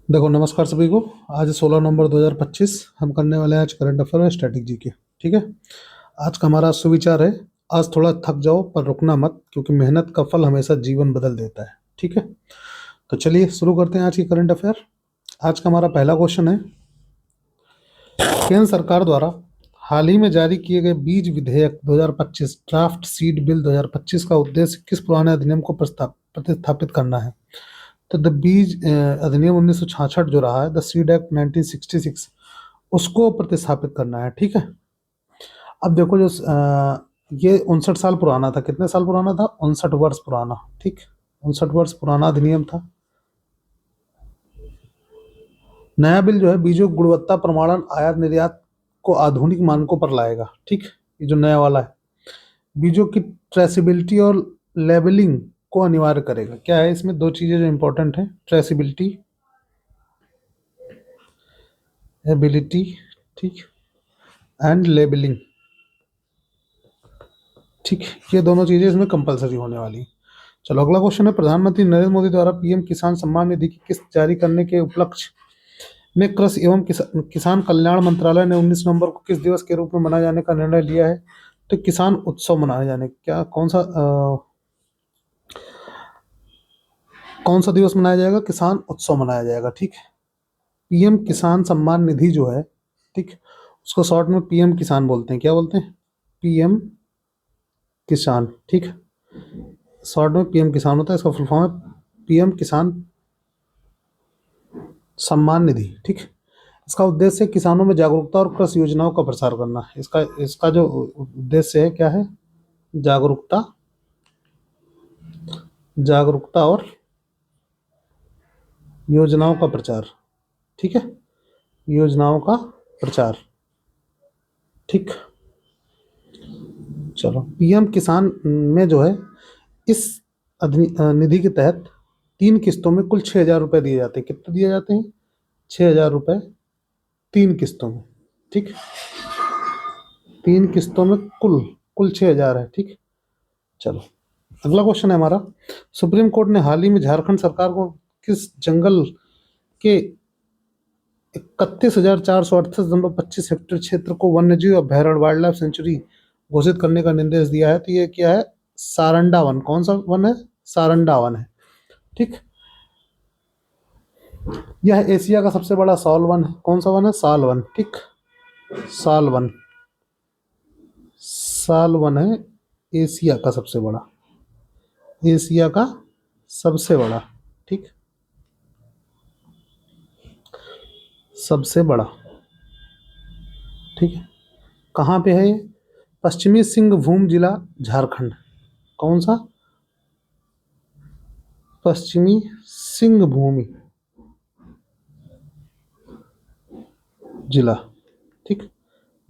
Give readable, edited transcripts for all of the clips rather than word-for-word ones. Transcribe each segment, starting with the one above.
देखो, नमस्कार सभी को। आज 16 नवंबर 2025। हम करने वाले हैं आज करंट अफेयर और स्टैटिक जीके। ठीक है। आज का हमारा सुविचार है, आज थोड़ा थक जाओ पर रुकना मत, क्योंकि मेहनत का फल हमेशा जीवन बदल देता है। ठीक है। तो चलिए शुरू करते हैं आज की करंट अफेयर। आज का हमारा पहला क्वेश्चन है, केंद्र सरकार द्वारा हाल ही में जारी किए गए बीज विधेयक 2025 ड्राफ्ट सीड बिल 2025 का उद्देश्य किस पुराने अधिनियम को प्रतिस्थापित करना है? तो द बीज अधिनियम 1966 जो रहा है, द सीड एक्ट 1966, उसको प्रतिस्थापित करना है। ठीक है। अब देखो, जो ये 59 साल पुराना था। कितने साल पुराना था? 59 वर्ष पुराना। ठीक, 59 वर्ष पुराना अधिनियम था। नया बिल जो है बीजों गुणवत्ता प्रमाणन आयात निर्यात को आधुनिक मानकों पर लाएगा। ठीक, ये जो नया वाला है, बीजों की ट्रेसिबिलिटी और लेबलिंग को अनिवार्य करेगा। क्या है इसमें? दो चीजें जो इंपॉर्टेंट है, ट्रेसिबिलिटी, एबिलिटी, ठीक, एंड लेबलिंग। ठीक, ये दोनों चीजें इसमें कंपलसरी होने वाली। चलो अगला क्वेश्चन है, प्रधानमंत्री नरेंद्र मोदी द्वारा पीएम किसान सम्मान निधि की किस्त जारी करने के उपलक्ष्य में कृषि एवं किसान कल्याण मंत्रालय ने 19 नवंबर को किस दिवस के रूप में मनाए जाने का निर्णय लिया है? तो किसान उत्सव मनाए जाने, क्या कौन सा दिवस मनाया जाएगा? किसान उत्सव मनाया जाएगा। ठीक है। पीएम किसान सम्मान निधि जो है, ठीक, उसको शॉर्ट में पीएम किसान बोलते हैं। क्या बोलते हैं? पीएम किसान। ठीक है। शॉर्ट में पीएम किसान होता है, इसका फुल फॉर्म है पीएम किसान सम्मान निधि। ठीक। इसका उद्देश्य है किसानों में जागरूकता और कृषि योजनाओं का प्रसार करना। इसका इसका जो उद्देश्य है, क्या है? जागरूकता, जागरूकता और योजनाओं का प्रचार। ठीक है, योजनाओं का प्रचार। ठीक। चलो, पीएम किसान में जो है, इस निधि के तहत 3 किस्तों में कुल 6,000 रुपए दिए जाते हैं। कितने दिए जाते हैं? 6,000 रुपए 3 किस्तों में। ठीक, 3 किस्तों में कुल कुल 6,000 है। ठीक। चलो अगला क्वेश्चन है हमारा, सुप्रीम कोर्ट ने हाल ही में झारखंड सरकार को किस जंगल के 31,438.25 हेक्टेयर क्षेत्र को वन्यजीव अभयारण्य वाइल्ड लाइफ सेंचुरी घोषित करने का निर्देश दिया है? तो ये क्या है? सारंडा वन। कौन सा वन है? सारंडा वन है। ठीक। यह एशिया का सबसे बड़ा साल वन है। कौन सा वन है? साल वन। ठीक, साल वन, साल वन है एशिया का सबसे बड़ा, एशिया का सबसे बड़ा। ठीक, सबसे बड़ा। ठीक है। कहाँ पे है ये? पश्चिमी सिंहभूम जिला, झारखंड। कौन सा? पश्चिमी सिंहभूमि जिला। ठीक,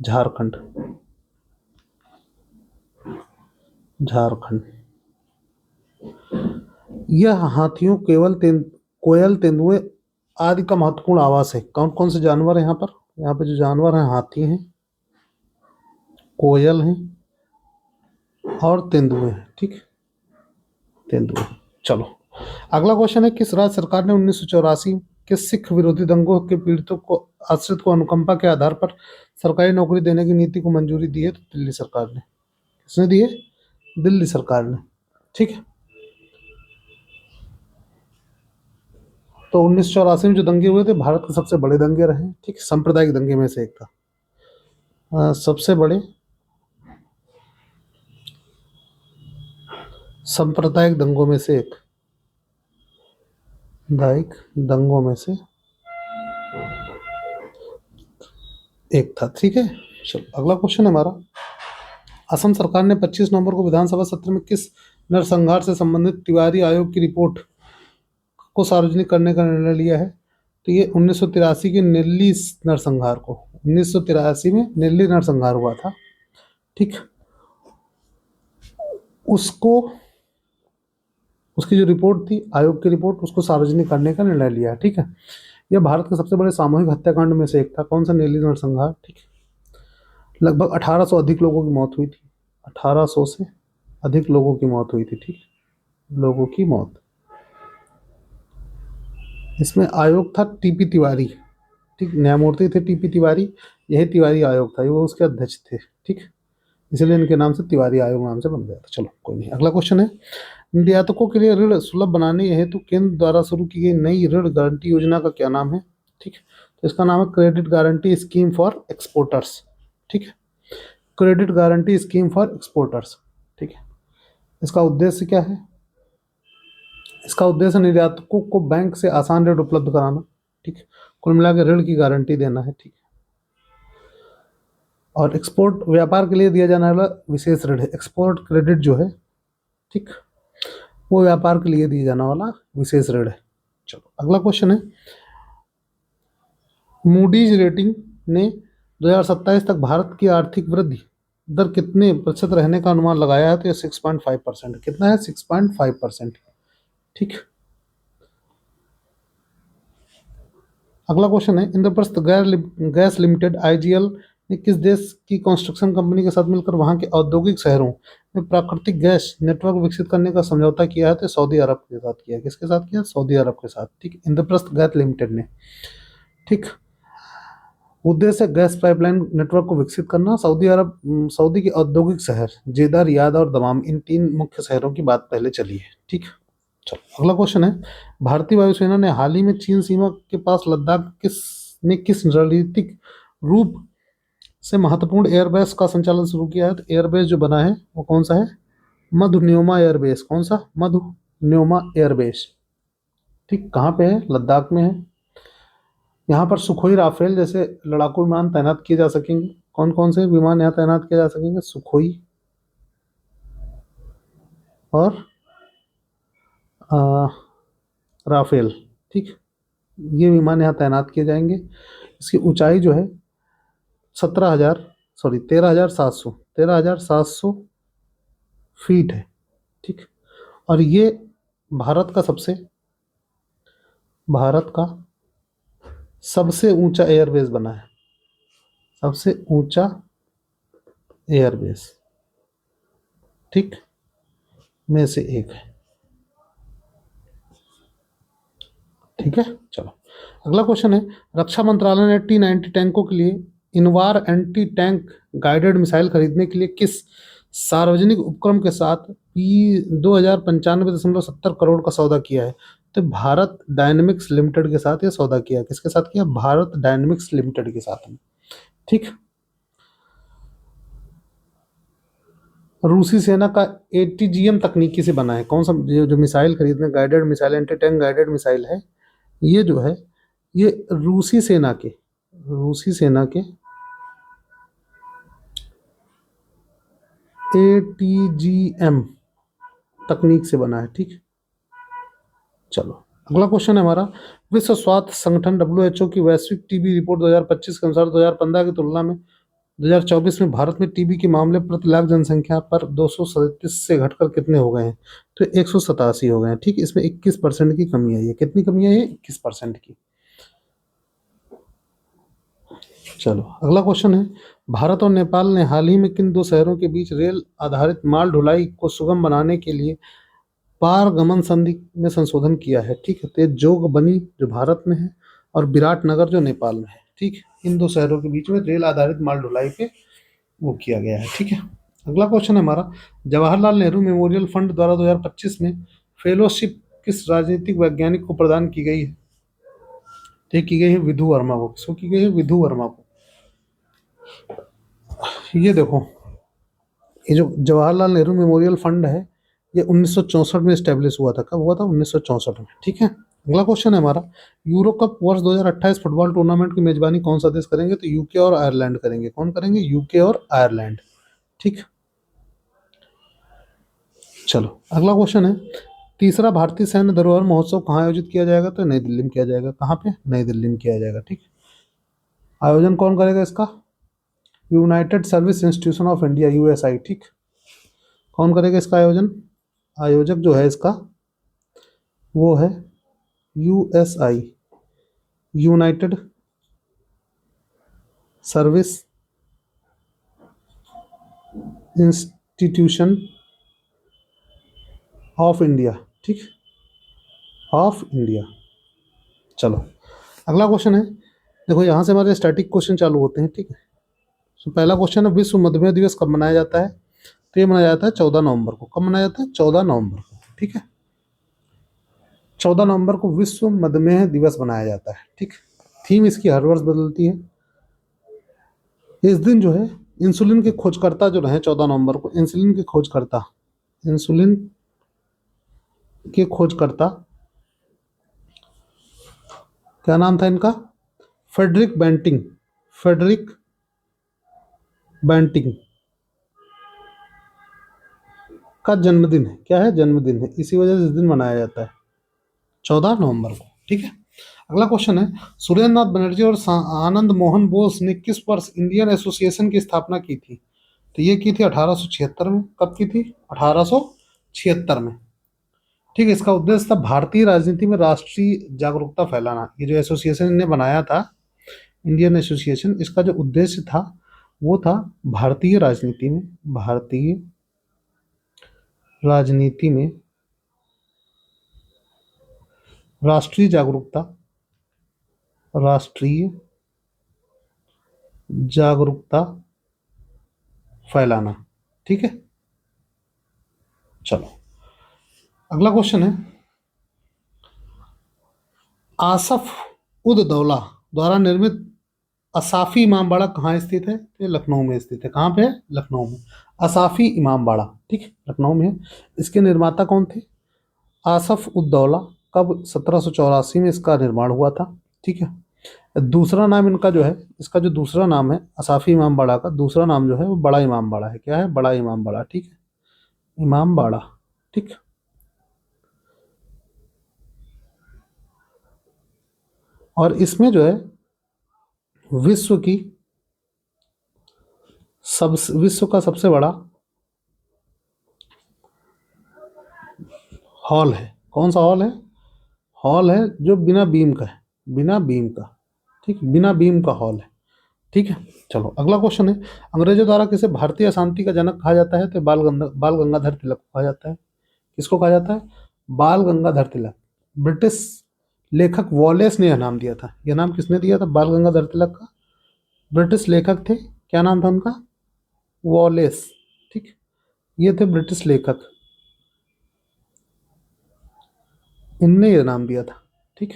झारखंड, झारखंड। यह हाथियों, कोयल, तेंदुए आदि का महत्वपूर्ण आवास है। कौन कौन से जानवर हैं यहाँ पर? यहाँ पे जो जानवर हैं, हाथी हैं, कोयल हैं और तेंदुए हैं। ठीक, तेंदुए। चलो अगला क्वेश्चन है, किस राज्य सरकार ने 1984 के सिख विरोधी दंगों के पीड़ितों को आश्रित को अनुकंपा के आधार पर सरकारी नौकरी देने की नीति को मंजूरी दी है? तो दिल्ली सरकार ने। किसने दी है? दिल्ली सरकार ने। ठीक है। तो 1984 में जो दंगे हुए थे, भारत के सबसे बड़े दंगे रहे। ठीक, सांप्रदायिक दंगे में से एक था। सबसे बड़े सांप्रदायिक दंगों में से एक, दायिक दंगों में से एक था। ठीक है। चलो अगला क्वेश्चन है हमारा, असम सरकार ने 25 नवंबर को विधानसभा सत्र में किस नरसंहार से संबंधित तिवारी आयोग की रिपोर्ट को सार्वजनिक करने का निर्णय लिया है? तो ये 1983 के नेल्ली नरसंहार को, 1983 में नेल्ली नरसंहार हुआ था। ठीक, उसको, उसकी जो रिपोर्ट थी, आयोग की रिपोर्ट, उसको सार्वजनिक करने का निर्णय लिया है। ठीक है। यह भारत के सबसे बड़े सामूहिक हत्याकांड में से एक था। कौन सा? नेल्ली नरसंहार। ठीक, लगभग 1800 अधिक लोगों की मौत हुई थी। 1800 से अधिक लोगों की मौत हुई थी। ठीक, लोगों की मौत। इसमें आयोग था टीपी तिवारी, ठीक, न्यायमूर्ति थे टीपी तिवारी, यही तिवारी आयोग था, ये वो उसके अध्यक्ष थे, ठीक, इसलिए इनके नाम से तिवारी आयोग नाम से बन गया था। चलो कोई नहीं, अगला क्वेश्चन है, निर्यातकों के लिए ऋण सुलभ बनाने हेतु केंद्र द्वारा शुरू की गई नई ऋण गारंटी योजना का क्या नाम है? ठीक, तो इसका नाम है credit guarantee scheme for exporters. ठीक है, credit guarantee scheme for exporters. ठीक है, इसका उद्देश्य क्या है? इसका उद्देश्य निर्यातकों को बैंक से आसान ऋण उपलब्ध कराना। ठीक है, कुल मिला के ऋण की गारंटी देना है। ठीक, और एक्सपोर्ट व्यापार के लिए दिया जाने वाला विशेष ऋण है एक्सपोर्ट क्रेडिट जो है, ठीक, वो व्यापार के लिए दिया जाने वाला विशेष ऋण है। चलो अगला क्वेश्चन है, मूडीज रेटिंग ने 2027 तक भारत की आर्थिक वृद्धि दर कितने प्रतिशत रहने का अनुमान लगाया है? तो ये 6.5%। कितना है? 6.5%। ठीक, अगला क्वेश्चन है, इंद्रप्रस्थ गैस लिमिटेड आईजीएल ने किस देश की कंस्ट्रक्शन कंपनी के साथ मिलकर वहां के औद्योगिक शहरों में प्राकृतिक गैस नेटवर्क विकसित करने का समझौता किया है? तो सऊदी अरब के साथ किया। किसके साथ किया? सऊदी अरब के साथ। ठीक, इंद्रप्रस्थ गैस लिमिटेड ने। ठीक, उद्देश्य गैस पाइपलाइन नेटवर्क को विकसित करना। सऊदी के औद्योगिक शहर जेदा, रियाद और दमाम, इन 3 मुख्य शहरों की बात पहले चली है। ठीक, चलो अगला क्वेश्चन है, भारतीय वायुसेना ने हाल ही में चीन सीमा के पास लद्दाख किस रणनीतिक रूप से महत्वपूर्ण एयरबेस का संचालन शुरू किया है? तो एयरबेस जो बना है वो कौन सा है? मधुन्योमा एयरबेस। कौन सा? मधुन्योमा एयरबेस। ठीक, कहाँ पे है? लद्दाख में है। यहाँ पर सुखोई राफेल जैसे लड़ाकू विमान तैनात किए जा सकेंगे। कौन कौन से विमान यहाँ तैनात किए जा सकेंगे? सुखोई और आ, राफेल। ठीक, ये विमान यहाँ तैनात किए जाएंगे। इसकी ऊंचाई जो है 13,700 फीट है। ठीक, और ये भारत का सबसे भारत का सबसे ऊंचा एयरबेस बना है, सबसे ऊंचा एयरबेस, ठीक, में से एक है। ठीक है, चलो अगला क्वेश्चन है, रक्षा मंत्रालय ने T-90 टैंकों के लिए Invar anti tank guided missile खरीदने के लिए किस सार्वजनिक उपक्रम के साथ $2095.70 का सौदा किया है? तो भारत डायनेमिक्स लिमिटेड के साथ ये सौदा किया है। किसके साथ किया? भारत डायनेमिक्स लिमिटेड के साथ में। ठीक, रूसी सेना का ATGM तकनीकी से बना है। कौन सा? जो मिसाइल खरीदने, guided missile, anti tank guided missile है, ये जो है ये रूसी सेना के ATGM तकनीक से बना है। ठीक, चलो अगला क्वेश्चन है हमारा, विश्व स्वास्थ्य संगठन WHO की वैश्विक टीबी रिपोर्ट 2025 के अनुसार 2015 की तुलना में 2024 में भारत में टीबी के मामले प्रति लाख जनसंख्या पर 237 से घटकर कितने हो गए हैं? तो 187 हो गए हैं। ठीक, इसमें 21% की कमी आई है। कितनी कमी आई है? 21% की। चलो अगला क्वेश्चन है, भारत और नेपाल ने हाल ही में किन 2 शहरों के बीच रेल आधारित माल ढुलाई को सुगम बनाने के लिए पारगमन संधि में संशोधन किया है? ठीक है, तो जोगबनी जो भारत में है और विराटनगर जो नेपाल में है। ठीक, इन 2 शहरों के बीच में रेल आधारित माल ढुलाई पे वो किया गया है। ठीक है, अगला क्वेश्चन है हमारा, जवाहरलाल नेहरू मेमोरियल फंड द्वारा 2025 में फेलोशिप किस राजनीतिक वैज्ञानिक को प्रदान की गई है? तो की गई है विधु वर्मा को। किसको की गई है? विधु वर्मा को। ये देखो, ये जो जवाहरलाल नेहरू मेमोरियल फंड है, ये 1964 में स्टैब्लिश हुआ था। कब हुआ था? 1964 में। ठीक है, अगला क्वेश्चन है हमारा, यूरो कप वर्ष 2028 फुटबॉल टूर्नामेंट की मेजबानी कौन सा देश करेंगे? तो यूके और आयरलैंड करेंगे। कौन करेंगे? यूके और आयरलैंड। ठीक, चलो अगला क्वेश्चन है, तीसरा भारतीय सैन्य धरोहर महोत्सव कहाँ आयोजित किया जाएगा? तो नई दिल्ली में किया जाएगा। कहाँ पे? नई दिल्ली में किया जाएगा। ठीक, आयोजन कौन करेगा इसका? United service institution of India, USI। ठीक, कौन करेगा इसका आयोजन? आयोजक जो है इसका वो है USI, United service institution of India. ठीक, ऑफ इंडिया। चलो अगला क्वेश्चन है, देखो यहाँ से हमारे स्टैटिक क्वेश्चन चालू होते हैं, ठीक है। तो पहला क्वेश्चन है, विश्व मधुमेह दिवस कब मनाया जाता है? तो ये मनाया जाता है 14 नवंबर को। कब मनाया जाता है? 14 नवंबर को, ठीक है। 14 नवंबर को विश्व मधुमेह दिवस मनाया जाता है, ठीक। थीम इसकी हर वर्ष बदलती है। इस दिन जो है इंसुलिन के खोजकर्ता जो रहे 14 नवंबर को, इंसुलिन के खोजकर्ता क्या नाम था इनका? फ्रेडरिक बैंटिंग का जन्मदिन है। क्या है? जन्मदिन है। इसी वजह से इस दिन मनाया जाता है 14 नवंबर को, ठीक है। अगला क्वेश्चन है, सुरेंद्र नाथ बनर्जी और आनंद मोहन बोस ने किस वर्ष इंडियन एसोसिएशन की स्थापना की थी? तो ये की थी 1876 में। कब की थी? 1876 में, ठीक है। इसका उद्देश्य था भारतीय राजनीति में राष्ट्रीय जागरूकता फैलाना। ये जो एसोसिएशन ने बनाया था, इंडियन एसोसिएशन, इसका जो उद्देश्य था वो था भारतीय राजनीति में राष्ट्रीय जागरूकता फैलाना, ठीक है। चलो अगला क्वेश्चन है, आसफ उद दौला द्वारा निर्मित असाफी इमामबाड़ा कहाँ स्थित है? ये लखनऊ में स्थित है। कहाँ पे है? लखनऊ में। असाफी इमामबाड़ा, ठीक है, लखनऊ में है। इसके निर्माता कौन थे? आसफ उद दौला। कब? 1784 में इसका निर्माण हुआ था, ठीक है। दूसरा नाम इनका जो है, इसका जो दूसरा नाम है असाफी इमामबाड़ा का, दूसरा नाम जो है वो बड़ा इमामबाड़ा है। क्या है? बड़ा इमामबाड़ा, ठीक है, इमामबाड़ा, ठीक। और इसमें जो है विश्व का सबसे बड़ा हॉल है। कौन सा हॉल है? हॉल है जो बिना बीम का है, बिना बीम का, ठीक, बिना बीम का हॉल है, ठीक है। चलो अगला क्वेश्चन है, अंग्रेजों द्वारा किसे भारतीय अशांति का जनक कहा जाता है? तो बाल गंगाधर तिलक को कहा जाता है। किसको कहा जाता है? बाल गंगाधर तिलक। ब्रिटिश लेखक वॉलेस ने यह नाम दिया था। यह नाम किसने दिया था बाल गंगाधर तिलक का? ब्रिटिश लेखक थे। क्या नाम था उनका? वॉलेस, ठीक। ये थे ब्रिटिश लेखक, इनने यह नाम दिया था, ठीक।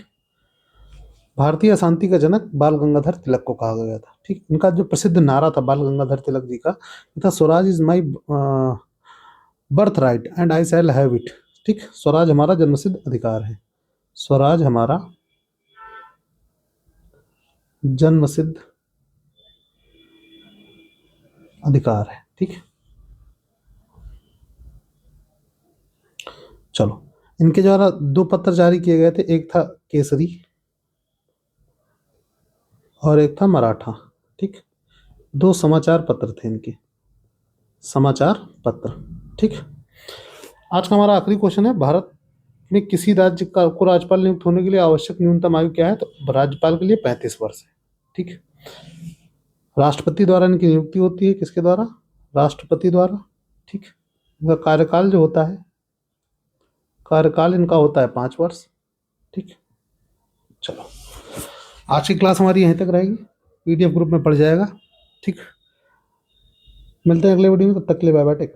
भारतीय अशांति का जनक बाल गंगाधर तिलक को कहा गया था, ठीक। इनका जो प्रसिद्ध नारा था बाल गंगाधर तिलक जी का, ये था, Swaraj is my birth right and I shall have it, ठीक। स्वराज हमारा जन्मसिद्ध अधिकार है। स्वराज हमारा जन्मसिद्ध अधिकार है, ठीक। चलो इनके द्वारा दो पत्र जारी किए गए थे, एक था केसरी और एक था मराठा, ठीक। दो समाचार पत्र थे इनके, समाचार पत्र, ठीक। आज का हमारा आखिरी क्वेश्चन है, भारत में किसी राज्य का को राज्यपाल नियुक्त होने के लिए आवश्यक न्यूनतम आयु क्या है? तो राज्यपाल के लिए 35 वर्ष है, ठीक। राष्ट्रपति द्वारा इनकी नियुक्ति होती है। किसके द्वारा? राष्ट्रपति द्वारा, ठीक। इनका कार्यकाल जो होता है, कार्यकाल इनका होता है 5 वर्ष, ठीक। चलो आज की क्लास हमारी यहीं तक रहेगी, पीडीएफ ग्रुप में पड़ जाएगा, ठीक। मिलते हैं अगले वीडियो में, तब तक के लिए बाय बाय, टेक केयर।